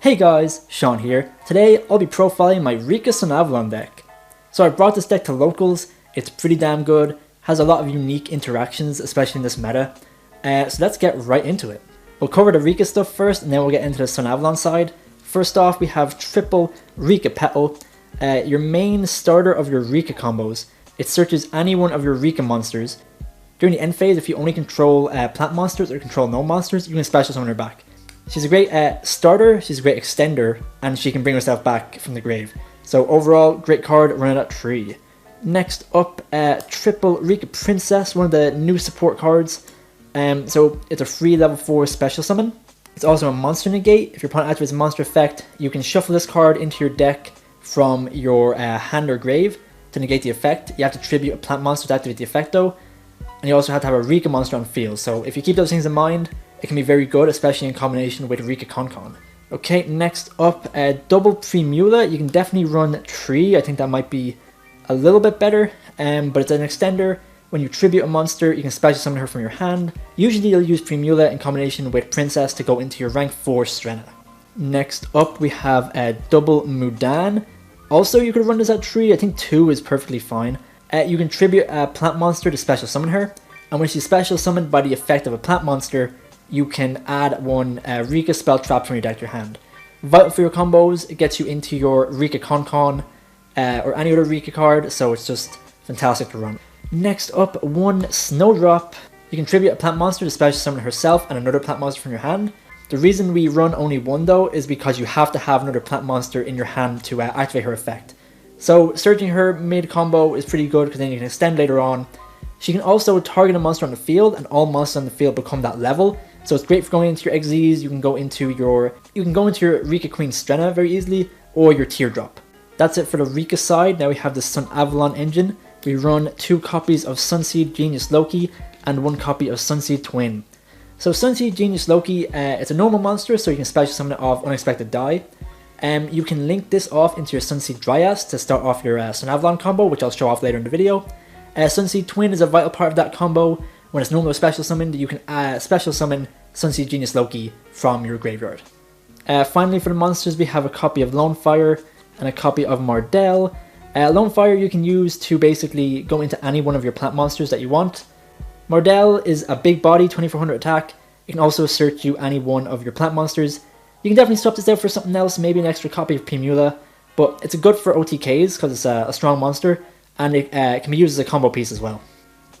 Hey guys, Sean here. Today I'll be profiling my Rikka Sunavalon deck. So I brought this deck to locals, it's pretty damn good, has a lot of unique interactions, especially in this meta. So let's get right into it. We'll cover the Rikka stuff first and then we'll get into the Sunavalon side. First off we have triple Rikka Petal, your main starter of your Rikka combos. It searches any one of your Rikka monsters. During the end phase, if you only control plant monsters or control no monsters, you can special summon her back. She's a great starter, she's a great extender, and she can bring herself back from the grave. So overall, great card, running at 3. Next up, triple Rikka Princess, one of the new support cards. So it's a free level 4 special summon. It's also a monster negate. If your opponent activates a monster effect, you can shuffle this card into your deck from your hand or grave to negate the effect. You have to tribute a plant monster to activate the effect though. And you also have to have a Rikka monster on field. So if you keep those things in mind, it can be very good, especially in combination with Rikka Konkon. Okay, next up, double Primula. You can definitely run 3. I think that might be a little bit better, but it's an extender. When you tribute a monster, you can special summon her from your hand. Usually you'll use Primula in combination with Princess to go into your rank 4 Strenna. Next up, we have double Mudan. Also, you could run this at 3. I think 2 is perfectly fine. You can tribute a plant monster to special summon her, and when she's special summoned by the effect of a plant monster, you can add one Rikka spell trap from your deck to your hand. Vital for your combos, it gets you into your Rikka Konkon or any other Rikka card, so it's just fantastic to run. Next up, one Snowdrop. You can tribute a plant monster to special summon herself and another plant monster from your hand. The reason we run only one though is because you have to have another plant monster in your hand to activate her effect. So searching her mid combo is pretty good because then you can extend later on. She can also target a monster on the field and all monsters on the field become that level. So it's great for going into your XZs. You can go into your Rikka Queen Strenna very easily, or your Teardrop. That's it for the Rikka side. Now we have the Sunavalon engine. We run 2 copies of Sunseed Genius Loci and 1 copy of Sunseed Twin. So Sunseed Genius Loci, it's a normal monster, so you can special summon it off Unexpected Die. You can link this off into your Sunseed Dryas to start off your Sunavalon combo, which I'll show off later in the video. Sunseed Twin is a vital part of that combo. When it's normal special summoned, you can special summon Sunseed Genius Loci from your graveyard. Finally, for the monsters, we have a copy of Lonefire and a copy of Mardell. Lonefire you can use to basically go into any one of your plant monsters that you want. Mardell is a big body, 2400 attack. You can also search you any one of your plant monsters. You can definitely swap this out for something else, maybe an extra copy of Primula, but it's good for OTKs because it's a strong monster, and it can be used as a combo piece as well.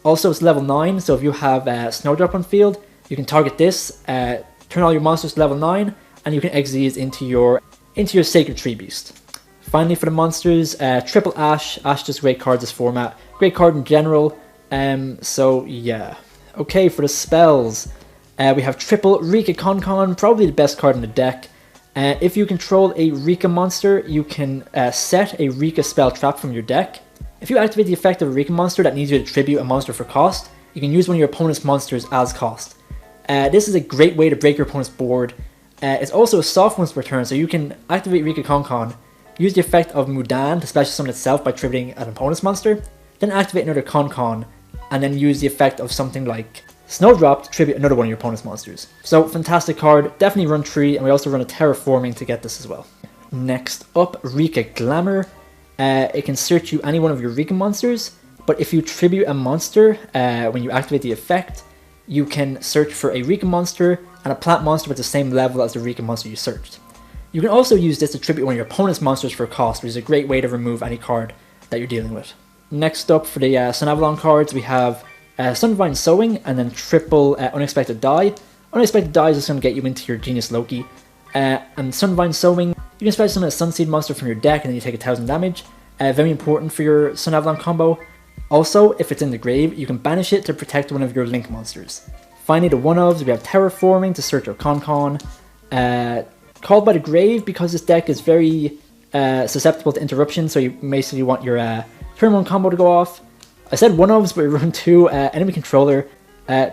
Also, it's level 9, so if you have Snowdrop on field, you can target this, turn all your monsters to level 9, and you can exit these into your Sacred Tree Beast. Finally, for the monsters, triple Ash. Ash is a great card this format. Great card in general. So yeah. Okay, for the spells, we have triple Rikka Konkon, probably the best card in the deck. If you control a Rikka monster, you can set a Rikka spell trap from your deck. If you activate the effect of a Rikka monster that needs you to tribute a monster for cost, you can use one of your opponent's monsters as cost. This is a great way to break your opponent's board. It's also a soft once per turn, so you can activate Rikka Konkon, use the effect of Mudan to special summon itself by tributing an opponent's monster, then activate another Konkon, and then use the effect of something like Snowdrop to tribute another one of your opponent's monsters. So fantastic card, definitely run 3, and we also run a Terraforming to get this as well. Next up, Rikka Glamour. It can search you any one of your Rikka monsters, but if you tribute a monster when you activate the effect, you can search for a Rikka monster and a plant monster with the same level as the Rikka monster you searched. You can also use this to tribute one of your opponent's monsters for cost, which is a great way to remove any card that you're dealing with. Next up for the Sunavalon cards, we have Sunvine Sowing and then triple Unexpected Die. Unexpected Die is just going to get you into your Genius Loci. And Sunvine Sowing, you can special summon a Sunseed monster from your deck and then you take 1000 damage. Very important for your Sunavalon combo. Also, if it's in the grave, you can banish it to protect one of your Link monsters. Finally, the one-ofs, we have Terraforming to search your Konkon. Called by the grave because this deck is very susceptible to interruption, so you basically want your turn 1 combo to go off. I said one-ofs, but we run 2 enemy controller.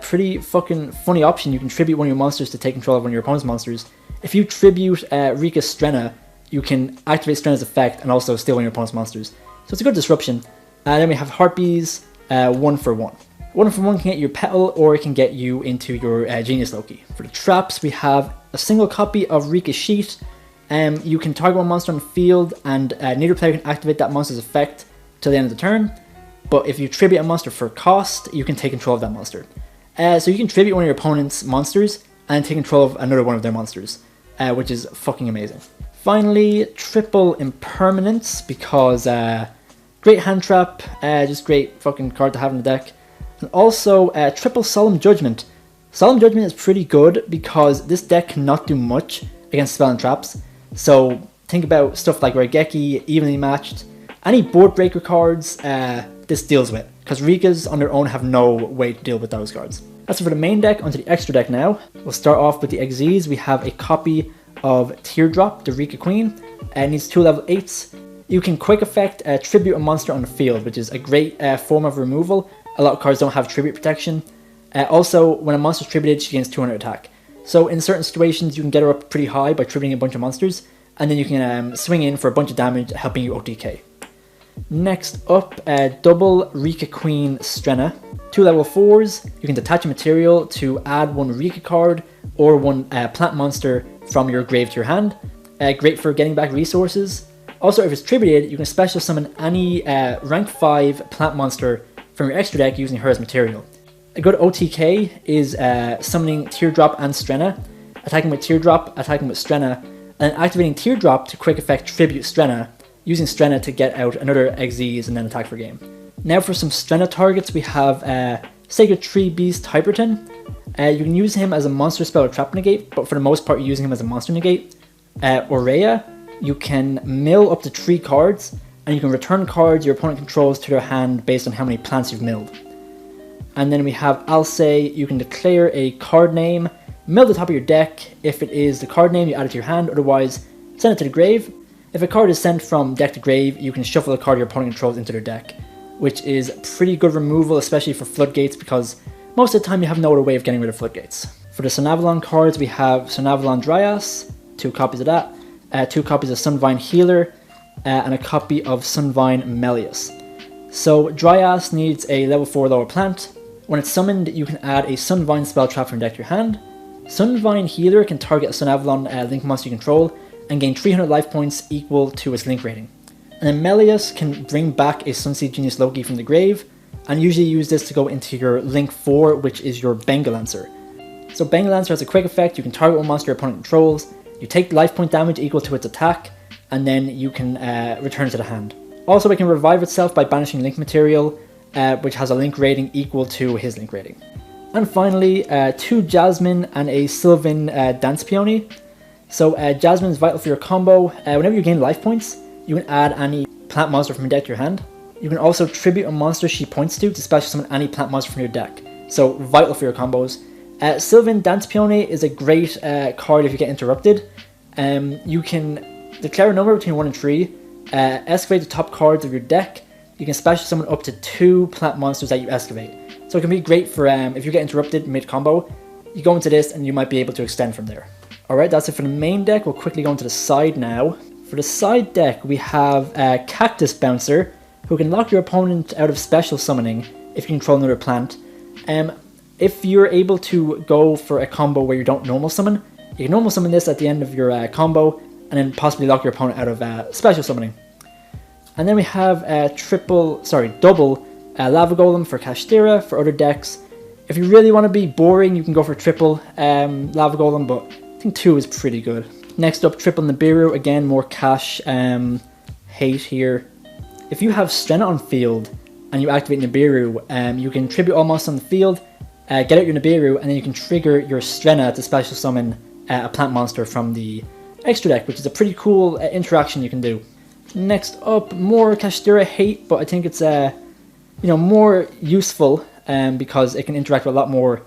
Pretty fucking funny option. You can tribute one of your monsters to take control of one of your opponent's monsters. If you tribute Rikka Strenna, you can activate Strenna's effect and also steal one of your opponent's monsters. So it's a good disruption. Then we have Harpies, 1 for 1. 1 for 1 can get your Petal or it can get you into your Genius Loci. For the traps, we have a single copy of Rikka Sheet, You can target one monster on the field, and neither player can activate that monster's effect till the end of the turn. But if you tribute a monster for cost, you can take control of that monster. So you can tribute one of your opponent's monsters and take control of another one of their monsters, which is fucking amazing. Finally, triple Impermanence, because great hand trap, just great fucking card to have in the deck. And also triple Solemn Judgment. Solemn Judgment is pretty good because this deck cannot do much against spell and traps. So think about stuff like Raigeki, Evenly Matched, any board breaker cards this deals with, because Rikkas on their own have no way to deal with those cards. That's it for the main deck. Onto the extra deck now. We'll start off with the XZs. We have a copy of Teardrop, the Rikka Queen. It needs 2 level 8s. You can quick effect tribute a monster on the field, which is a great form of removal. A lot of cards don't have tribute protection. Also, when a monster is tributed, she gains 200 attack. So in certain situations, you can get her up pretty high by tributing a bunch of monsters, and then you can swing in for a bunch of damage, helping you OTK. Next up, double Rikka Queen Strenna. 2 level 4s, you can detach a material to add 1 Rikka card or 1 plant monster from your grave to your hand. Great for getting back resources. Also, if it's tributed, you can special summon any rank 5 plant monster from your extra deck using her as material. A good OTK is summoning Teardrop and Strenna, attacking with Teardrop, attacking with Strenna, and activating Teardrop to quick effect tribute Strenna, using Strenna to get out another XZs and then attack for game. Now for some Strenna targets, we have Sacred Tree Beast Hyperyton. You can use him as a monster spell or trap negate, but for the most part you're using him as a monster negate. Orea, you can mill up to 3 cards, and you can return cards your opponent controls to their hand based on how many plants you've milled. And then we have Alsei. You can declare a card name, mill the top of your deck. If it is the card name, you add it to your hand, otherwise send it to the grave. If a card is sent from deck to grave, you can shuffle a card your opponent controls into their deck, which is pretty good removal, especially for floodgates, because most of the time you have no other way of getting rid of floodgates. For the Sunavalon cards, we have Sunavalon Dryas, 2 copies of that, 2 copies of Sunvine Healer, and a copy of Sunvine Melias. So Dryas needs a level 4 lower plant. When it's summoned, you can add a Sunvine spell trap from deck to your hand. Sunvine Healer can target a Sunavalon link monster you control and gain 300 life points equal to its link rating. And then Melias can bring back a Sunseed Genius Loci from the grave, and usually use this to go into your link 4, which is your Benghalancer. So Benghalancer has a quick effect. You can target one monster your opponent controls, you take life point damage equal to its attack, and then you can return it to the hand. Also, it can revive itself by banishing link material, which has a link rating equal to his link rating. And finally, 2 Jasmine and a Sylvan Dancepione. So Jasmine is vital for your combo. Whenever you gain life points, you can add any plant monster from your deck to your hand. You can also tribute a monster she points to special summon any plant monster from your deck. So vital for your combos. Sylvan Dancepione is a great card if you get interrupted. You can declare a number between 1 and 3, excavate the top cards of your deck. You can special summon up to 2 plant monsters that you excavate. So it can be great for if you get interrupted mid-combo, you go into this and you might be able to extend from there. Alright, that's it for the main deck. We'll quickly go into the side now. For the side deck, we have Cactus Bouncer, who can lock your opponent out of special summoning if you control another plant. If you're able to go for a combo where you don't normal summon, you can normal summon this at the end of your combo, and then possibly lock your opponent out of special summoning. And then we have double Lava Golem for Kashtira for other decks. If you really want to be boring, you can go for triple Lava Golem, but I think 2 is pretty good. Next up, triple Nibiru, again more cash hate here. If you have Strenna on field and you activate Nibiru, you can tribute all monsters on the field, get out your Nibiru, and then you can trigger your Strenna to special summon a plant monster from the extra deck, which is a pretty cool interaction you can do. Next up, more Kashtira hate, but I think it's more useful because it can interact with a lot more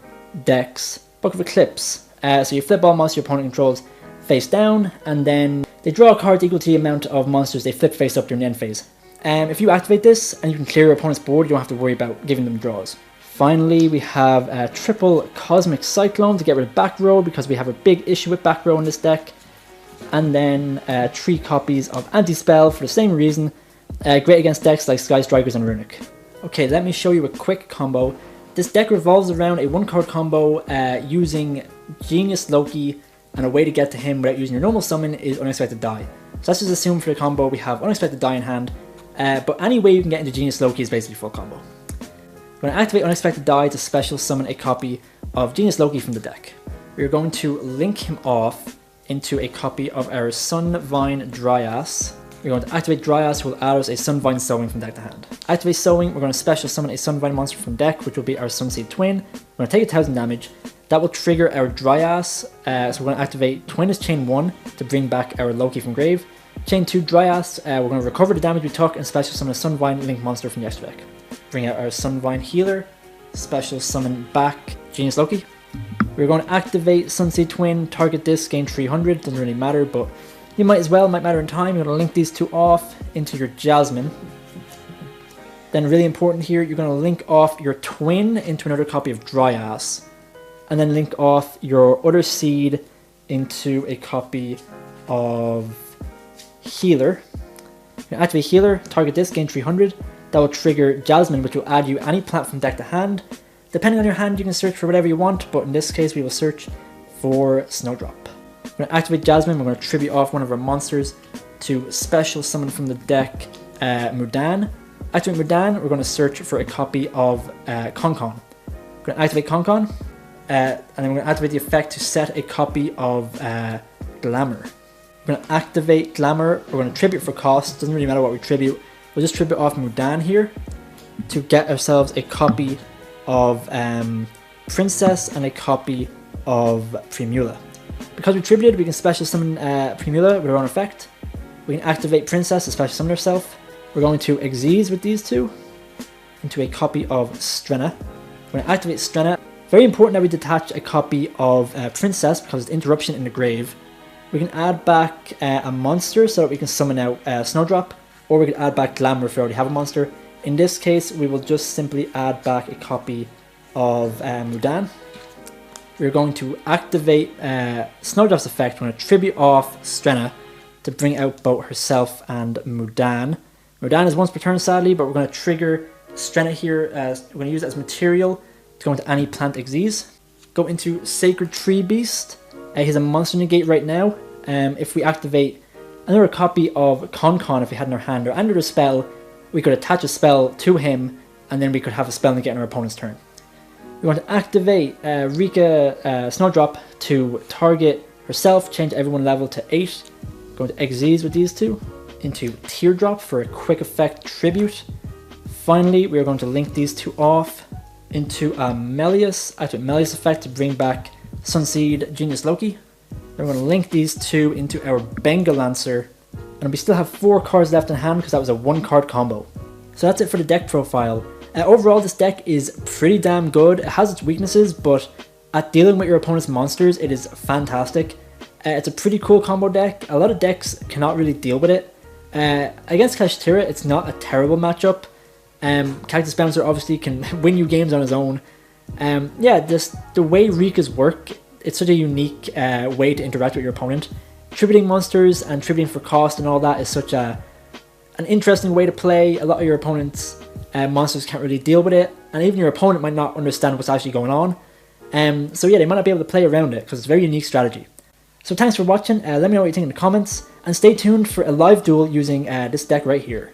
decks. Book of Eclipse. So you flip all monsters your opponent controls face down, and then they draw cards equal to the amount of monsters they flip face up during the end phase. If you activate this and you can clear your opponent's board, you don't have to worry about giving them draws. Finally, we have triple Cosmic Cyclone to get rid of back row, because we have a big issue with back row in this deck. And then 3 copies of Anti-Spell for the same reason. Great against decks like Sky Strikers and Runic. Okay, let me show you a quick combo. This deck revolves around a 1-card combo using Genius Loci and a way to get to him without using your normal summon is Unexpected Die. So let's just assume for the combo we have Unexpected Die in hand, but any way you can get into Genius Loci is basically full combo. We're going to activate Unexpected Die to special summon a copy of Genius Loci from the deck. We're going to link him off into a copy of our Sunvine Dryas. We're going to activate Dryas, who will add us a Sunvine Sowing from deck to hand. Activate Sowing, we're going to special summon a Sunvine monster from deck, which will be our Sunseed Twin. We're going to take 1000 damage. That will trigger our Dryas, so we're going to activate Twin as Chain 1 to bring back our Loci from grave. Chain 2 Dryas, we're going to recover the damage we took and special summon a Sunvine Link monster from the extra deck. Bring out our Sunvine Healer, special summon back Genius Loci. We're going to activate Sunseed Twin, target this, gain 300, doesn't really matter, but you might as well, might matter in time. You're going to link these two off into your Jasmine. Then really important here, you're going to link off your Twin into another copy of Dryas. And then link off your other seed into a copy of Healer. You're going to activate Healer, target this, gain 300. That will trigger Jasmine, which will add you any plant from deck to hand. Depending on your hand, you can search for whatever you want, but in this case, we will search for Snowdrop. We're going to activate Jasmine, we're going to tribute off one of our monsters to special summon from the deck Mudan. Activate Mudan, we're going to search for a copy of Konkon. We're going to activate Konkon, and then we're going to activate the effect to set a copy of Glamour. We're going to activate Glamour, we're going to tribute for cost, doesn't really matter what we tribute. We'll just tribute off Mudan here to get ourselves a copy of Princess and a copy of Primula. Because we tributed, we can special summon Primula with our own effect. We can activate Princess to special summon herself. We're going to Exease with these two into a copy of Strenna. We're going to activate Strenna. Very important that we detach a copy of Princess because it's interruption in the grave. We can add back a monster so that we can summon out Snowdrop, or we can add back Glamour if we already have a monster. In this case, we will just simply add back a copy of Mudan. We're going to activate Snowdrop's effect. We're going to tribute off Strenna to bring out both herself and Mudan. Mudan is once per turn, sadly, but we're going to trigger Strenna here. We're going to use it as material to go into any plant Exease. Go into Sacred Tree Beast. He's a monster negate right now. If we activate another copy of Konkon, if we had in our hand, or under a spell, we could attach a spell to him, and then we could have a spell negate on our opponent's turn. We want to activate Rikka Snowdrop to target herself, change everyone level to 8. Going to Exease with these two into Teardrop for a quick effect tribute. Finally, we are going to link these two off into a Melias, activate Melias effect to bring back Sunseed Genius Loci. Then we're going to link these two into our Benghalancer, and we still have 4 cards left in hand because that was a 1-card combo. So that's it for the deck profile. Overall, this deck is pretty damn good. It has its weaknesses, but at dealing with your opponent's monsters, it is fantastic. It's a pretty cool combo deck. A lot of decks cannot really deal with it. Against Kashtira, it's not a terrible matchup. Cactus Bouncer obviously can win you games on his own. Yeah, just the way Rikkas work, it's such a unique way to interact with your opponent. Tributing monsters and tributing for cost and all that is such an interesting way to play. A lot of your opponent's monsters can't really deal with it, and even your opponent might not understand what's actually going on. So yeah, they might not be able to play around it because it's a very unique strategy. So thanks for watching, let me know what you think in the comments, and stay tuned for a live duel using this deck right here.